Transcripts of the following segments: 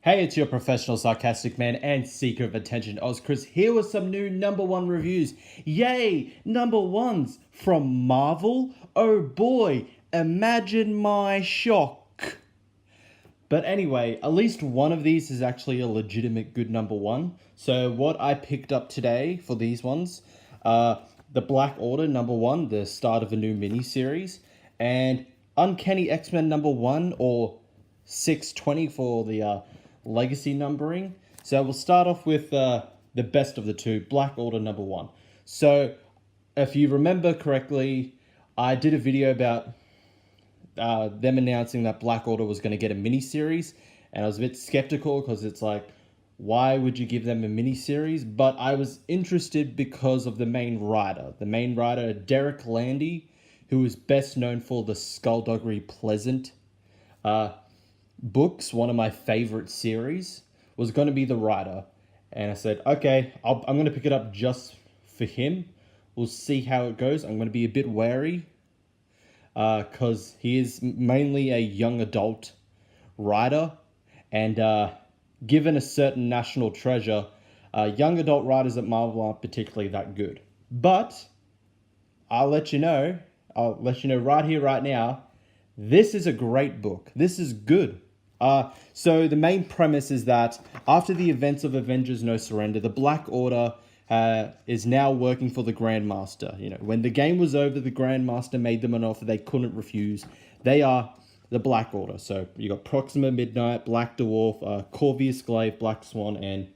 Hey, it's your professional sarcastic man and seeker of attention, Chris, here with some new number one reviews. Yay, number ones from Marvel. Oh boy, imagine my shock. But anyway, at least one of these is actually a legitimate good number one. So what I picked up today for these ones, the Black Order number one, the start of a new mini-series, and Uncanny X-Men number one, or 620 for the legacy numbering. So we'll start off with the best of the two, Black Order number one. So if you remember correctly, I did a video about them announcing that Black Order was going to get a mini-series, and I was a bit skeptical because it's like, why would you give them a mini-series? But I was interested because of the main writer, Derek Landy, who is best known for the Skullduggery Pleasant books, one of my favorite series, was going to be the writer. And I said, okay, I'm going to pick it up just for him. We'll see how it goes. I'm going to be a bit wary because he is mainly a young adult writer. And given a certain national treasure, young adult writers at Marvel aren't particularly that good. But I'll let you know right here, right now, this is a great book. This is good. So the main premise is that after the events of Avengers No Surrender, the Black Order is now working for the Grandmaster. You know, when the game was over, the Grandmaster made them an offer they couldn't refuse. They are the Black Order. So you got Proxima Midnight, Black Dwarf, Corvus Glaive, Black Swan, and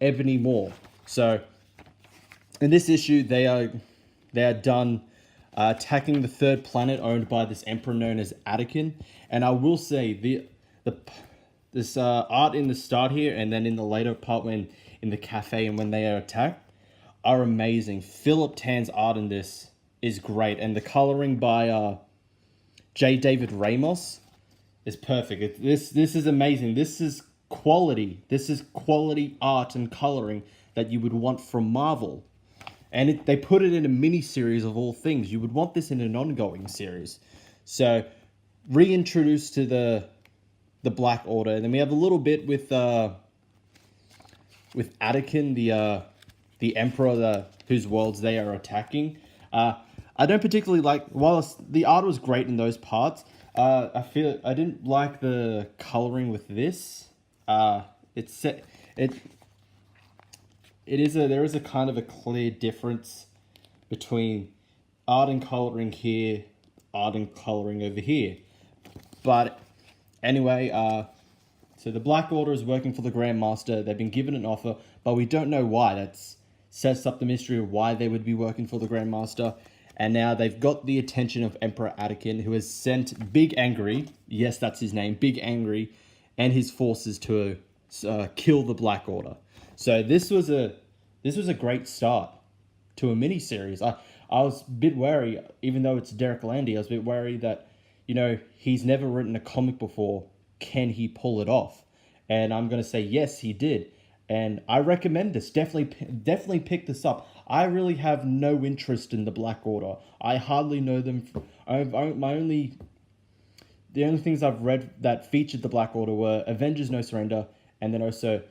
Ebony Maw. So in this issue, they are done attacking the third planet owned by this emperor known as Anakin. And I will say this art in the start here, and then in the later part when in the cafe and when they are attacked, are amazing. Philip Tan's art in this is great, and the coloring by J. David Ramos is perfect. This is amazing. This is quality. This is quality art and coloring that you would want from Marvel. And they put it in a mini-series of all things. You would want this in an ongoing series. So, reintroduced to the Black Order. And then we have a little bit with Anakin, the Emperor, whose worlds they are attacking. I don't particularly like... Whilst the art was great in those parts, I didn't like the coloring with this. There is a kind of a clear difference between art and coloring here, art and coloring over here. But anyway, so the Black Order is working for the Grandmaster. They've been given an offer, but we don't know why. That sets up the mystery of why they would be working for the Grandmaster. And now they've got the attention of Emperor Anakin, who has sent Big Angry, yes, that's his name, Big Angry, and his forces to kill the Black Order. So this was a great start to a mini-series. I was a bit wary, even though it's Derek Landy, I was a bit wary that, you know, he's never written a comic before. Can he pull it off? And I'm going to say, yes, he did. And I recommend this. Definitely pick this up. I really have no interest in the Black Order. I hardly know them. The only things I've read that featured the Black Order were Avengers No Surrender, and then also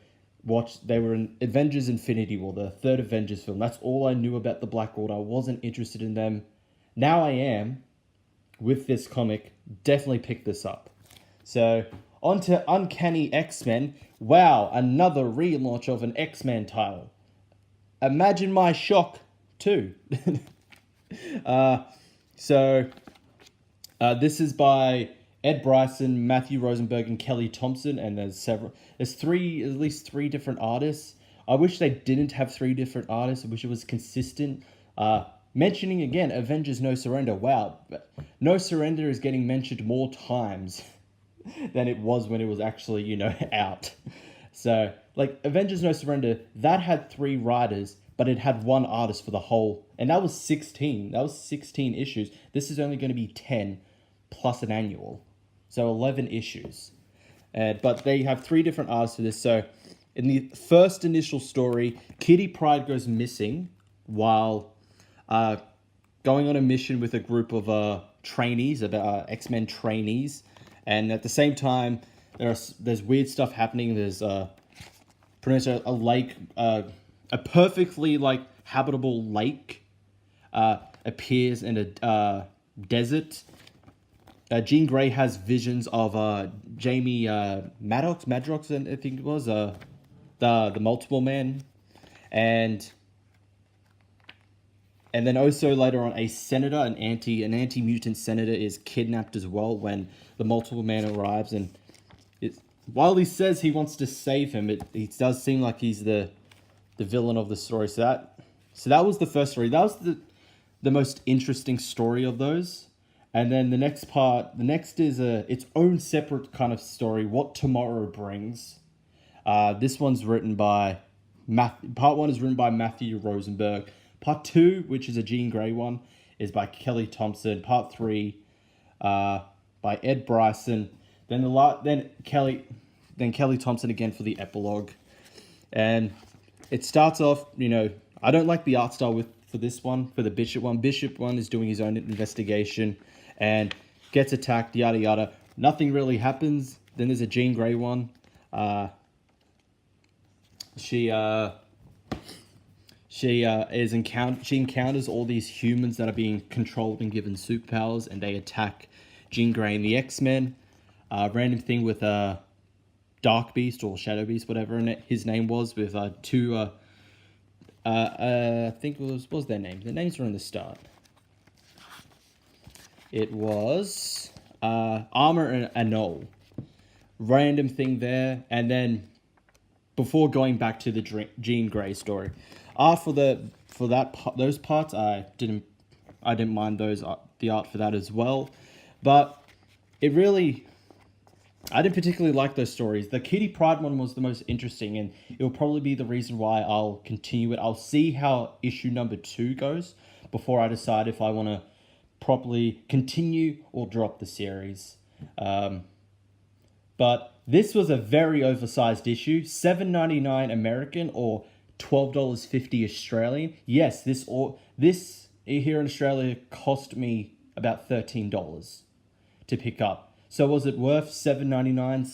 they were in Avengers Infinity War, the third Avengers film. That's all I knew about the Black Order. I wasn't interested in them. Now I am with this comic. Definitely pick this up. So, on to Uncanny X-Men. Wow, another relaunch of an X-Men title. Imagine my shock, too. This is by Ed Bryson, Matthew Rosenberg, and Kelly Thompson, and there's at least three different artists. I wish they didn't have three different artists. I wish it was consistent. Mentioning again, Avengers No Surrender. Wow, No Surrender is getting mentioned more times than it was when it was actually, you know, out. So, like, Avengers No Surrender, that had three writers, but it had one artist for the whole, and that was 16. That was 16 issues. This is only going to be 10 plus an annual. So 11 issues. But they have three different artists for this. So in the first initial story, Kitty Pryde goes missing while going on a mission with a group of trainees, X-Men trainees. And at the same time, there's weird stuff happening. There's pretty much a lake, a perfectly like habitable lake appears in a desert. Jean Grey has visions of Jamie Madrox, I think it was the Multiple Man, and then also later on, a senator, an anti-mutant senator, is kidnapped as well when the Multiple Man arrives. And while he says he wants to save him, it does seem like he's the villain of the story. So that was the first story. That was the most interesting story of those. And then the next is its own separate kind of story, What Tomorrow Brings. This one's written by Part 1 is written by Matthew Rosenberg. Part 2, which is a Jean Grey one, is by Kelly Thompson. Part 3 by Ed Bryson. Then Kelly Thompson again for the epilogue. And it starts off, I don't like the art style for this one, for the Bishop one. Bishop one is doing his own investigation and gets attacked, yada yada. Nothing really happens. Then there's a Jean Grey one. She encounters all these humans that are being controlled and given superpowers, and they attack Jean Grey and the X-Men. Random thing with Dark Beast or Shadow Beast, whatever his name was, with two. I think what was their name? Their names were in the start. It was Armor and Anole. Random thing there, and then before going back to the Jean Grey story, those parts I didn't mind the art for that as well, but I didn't particularly like those stories. The Kitty Pryde one was the most interesting, and it will probably be the reason why I'll continue it. I'll see how issue number 2 goes before I decide if I want to properly continue or drop the series. But this was a very oversized issue, $7.99 American or $12.50 Australian. Yes, this here in Australia cost me about $13 to pick up. So was it worth $7.99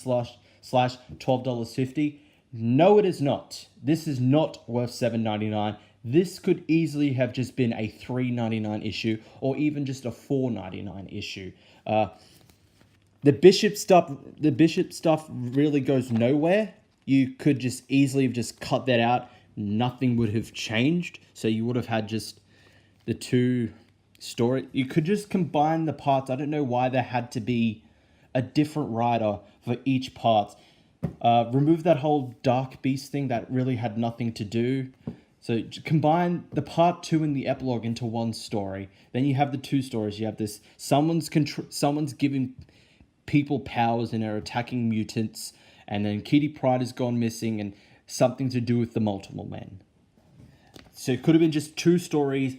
slash $12.50? No, it is not. This is not worth $7.99. This could easily have just been a $3.99 issue, or even just a $4.99 issue. The Bishop stuff really goes nowhere. You could just easily have just cut that out. Nothing would have changed. So you would have had just the two story. You could just combine the parts. I don't know why there had to be a different writer for each part. Remove that whole Dark Beast thing that really had nothing to do. So combine the part 2 and the epilogue into one story. Then you have the two stories. You have this someone's giving people powers and are attacking mutants, and then Kitty Pryde has gone missing and something to do with the Multiple Man. So it could have been just two stories.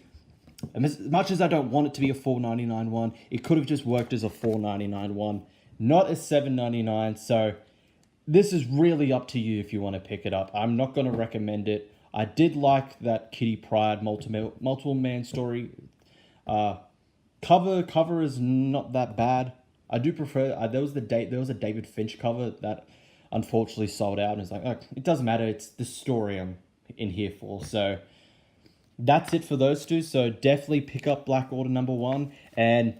And as much as I don't want it to be a $4.99 one, it could have just worked as a $4.99 one, not a $7.99. So this is really up to you if you want to pick it up. I'm not going to recommend it. I did like that Kitty Pryde Multiple Man story. Cover is not that bad. I do prefer. There was a David Finch cover that unfortunately sold out, and it's like, oh, it doesn't matter. It's the story I'm in here for. So that's it for those two. So definitely pick up Black Order #1 and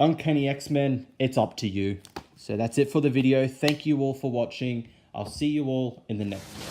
Uncanny X-Men. It's up to you. So that's it for the video. Thank you all for watching. I'll see you all in the next one.